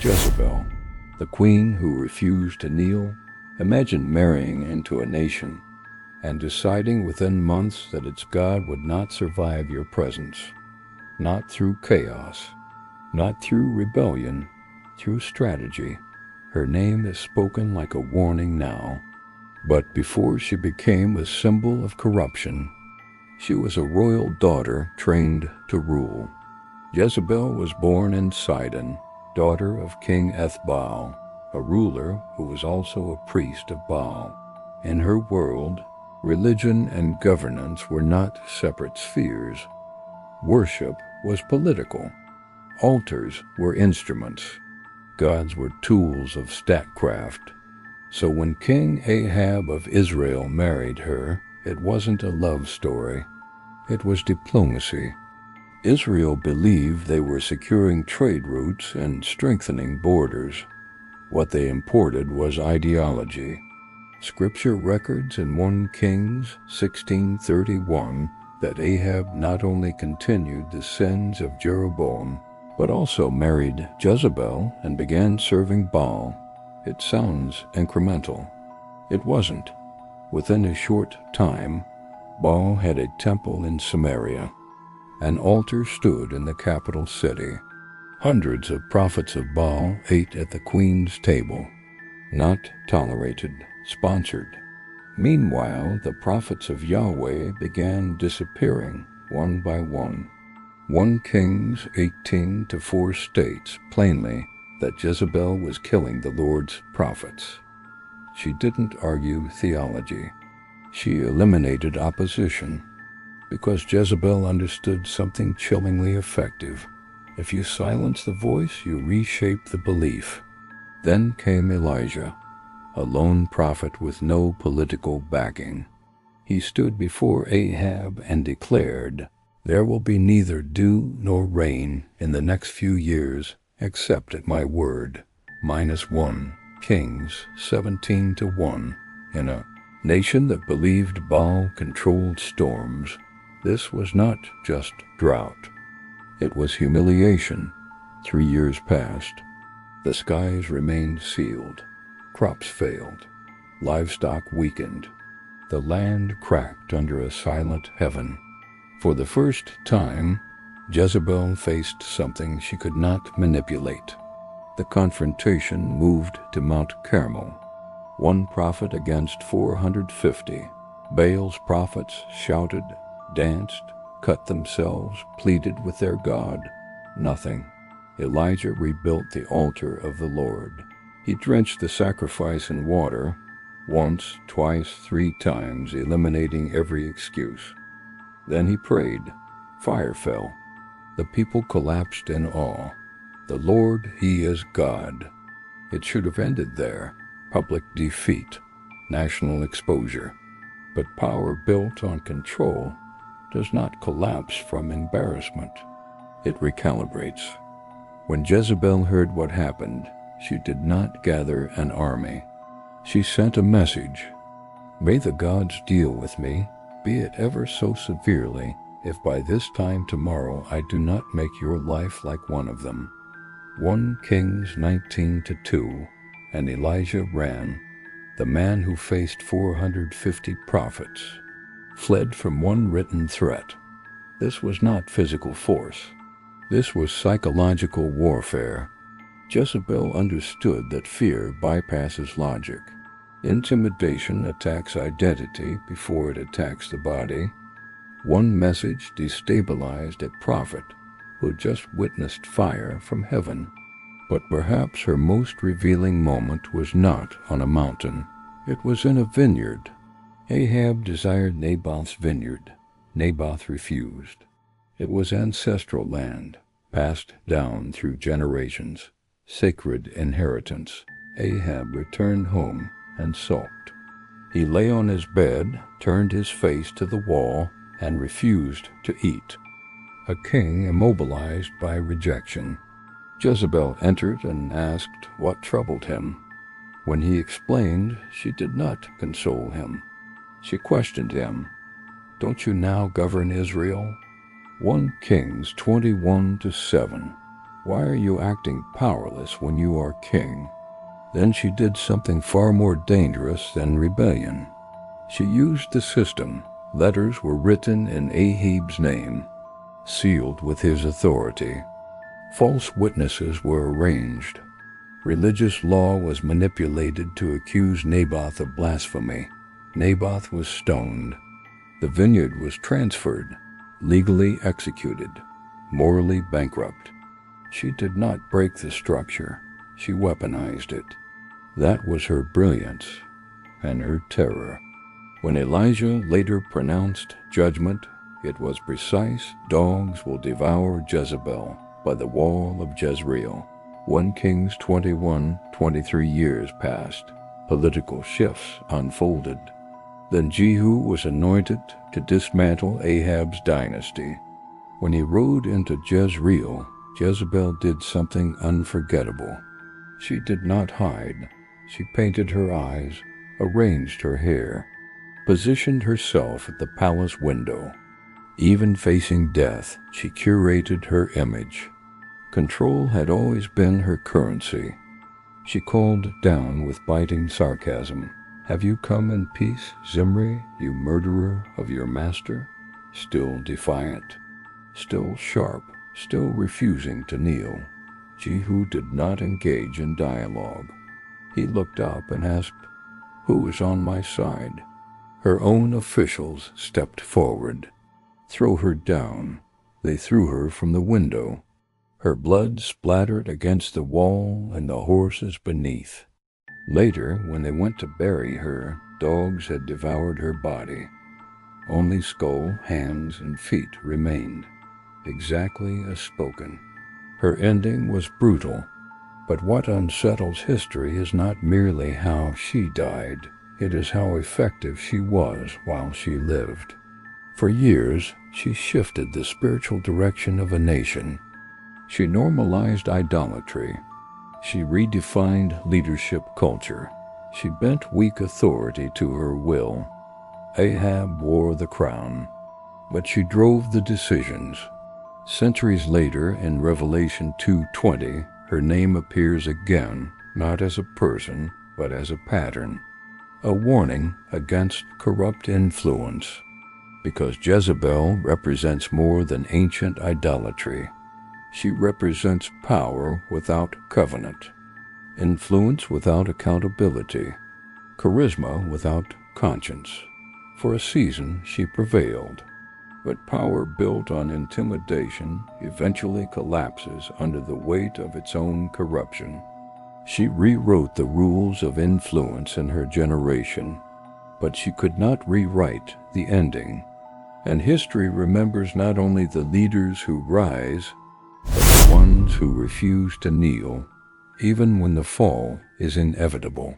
Jezebel, the queen who refused to kneel. Imagine marrying into a nation and deciding within months that its God would not survive your presence. Not through chaos, not through rebellion, through strategy. Her name is spoken like a warning now. But before she became a symbol of corruption, she was a royal daughter trained to rule. Jezebel was born in Sidon, daughter of King Ahab, a ruler who was also a priest of Baal. In her world, religion and governance were not separate spheres. Worship was political. Altars were instruments. Gods were tools of statecraft. So when King Ahab of Israel married her, it wasn't a love story. It was diplomacy. Israel believed they were securing trade routes and strengthening borders. What they imported was ideology. Scripture records in 1 Kings 16:31 that Ahab not only continued the sins of Jeroboam, but also married Jezebel and began serving Baal. It sounds incremental. It wasn't. Within a short time, Baal had a temple in Samaria. An altar stood in the capital city. Hundreds of prophets of Baal ate at the queen's table. Not tolerated, sponsored. Meanwhile, the prophets of Yahweh began disappearing one by one. 1 Kings 18-4 states plainly that Jezebel was killing the Lord's prophets. She didn't argue theology. She eliminated opposition, because Jezebel understood something chillingly effective. If you silence the voice, you reshape the belief. Then came Elijah, a lone prophet with no political backing. He stood before Ahab and declared, "There will be neither dew nor rain in the next few years except at my word." -1 Kings 17-1. In a nation that believed Baal controlled storms, this was not just drought. It was humiliation. 3 years passed. The skies remained sealed. Crops failed. Livestock weakened. The land cracked under a silent heaven. For the first time, Jezebel faced something she could not manipulate. The confrontation moved to Mount Carmel. 1 prophet against 450. Baal's prophets shouted, danced, cut themselves, pleaded with their God. Nothing. Elijah rebuilt the altar of the Lord. He drenched the sacrifice in water, once, twice, 3 times, eliminating every excuse. Then he prayed. Fire fell. The people collapsed in awe. The Lord, He is God. It should have ended there. Public defeat, national exposure. But power built on control does not collapse from embarrassment. It recalibrates. When Jezebel heard what happened, she did not gather an army. She sent a message. May the gods deal with me, be it ever so severely, if by this time tomorrow I do not make your life like one of them. 1 Kings 19-2. And Elijah ran. The man who faced 450 prophets fled from one written threat. This was not physical force. This was psychological warfare. Jezebel understood that fear bypasses logic. Intimidation attacks identity before it attacks the body. One message destabilized a prophet who had just witnessed fire from heaven. But perhaps her most revealing moment was not on a mountain. It was in a vineyard. Ahab desired Naboth's vineyard. Naboth refused. It was ancestral land, passed down through generations, sacred inheritance. Ahab returned home and sulked. He lay on his bed, turned his face to the wall, and refused to eat. A king immobilized by rejection. Jezebel entered and asked what troubled him. When he explained, she did not console him. She questioned him. Don't you now govern Israel? 1 Kings 21-7. Why are you acting powerless when you are king? Then she did something far more dangerous than rebellion. She used the system. Letters were written in Ahab's name, sealed with his authority. False witnesses were arranged. Religious law was manipulated to accuse Naboth of blasphemy. Naboth was stoned. The vineyard was transferred, legally executed, morally bankrupt. She did not break the structure. She weaponized it. That was her brilliance and her terror. When Elijah later pronounced judgment, it was precise. Dogs will devour Jezebel by the wall of Jezreel. 1 Kings 21:23 years passed. Political shifts unfolded. Then Jehu was anointed to dismantle Ahab's dynasty. When he rode into Jezreel, Jezebel did something unforgettable. She did not hide. She painted her eyes, arranged her hair, positioned herself at the palace window. Even facing death, she curated her image. Control had always been her currency. She called down with biting sarcasm, "Have you come in peace, Zimri, you murderer of your master?" Still defiant, still sharp, still refusing to kneel. Jehu did not engage in dialogue. He looked up and asked, "Who is on my side?" Her own officials stepped forward. "Throw her down." They threw her from the window. Her blood splattered against the wall and the horses beneath. Later, when they went to bury her, dogs had devoured her body. Only skull, hands, and feet remained, exactly as spoken. Her ending was brutal, but what unsettles history is not merely how she died, it is how effective she was while she lived. For years, she shifted the spiritual direction of a nation. She normalized idolatry. She redefined leadership culture. She bent weak authority to her will. Ahab wore the crown, but she drove the decisions. Centuries later, in Revelation 2:20, her name appears again, not as a person, but as a pattern, a warning against corrupt influence, because Jezebel represents more than ancient idolatry. She represents power without covenant, influence without accountability, charisma without conscience. For a season, she prevailed, but power built on intimidation eventually collapses under the weight of its own corruption. She rewrote the rules of influence in her generation, but she could not rewrite the ending. And history remembers not only the leaders who rise, but the ones who refuse to kneel, even when the fall is inevitable.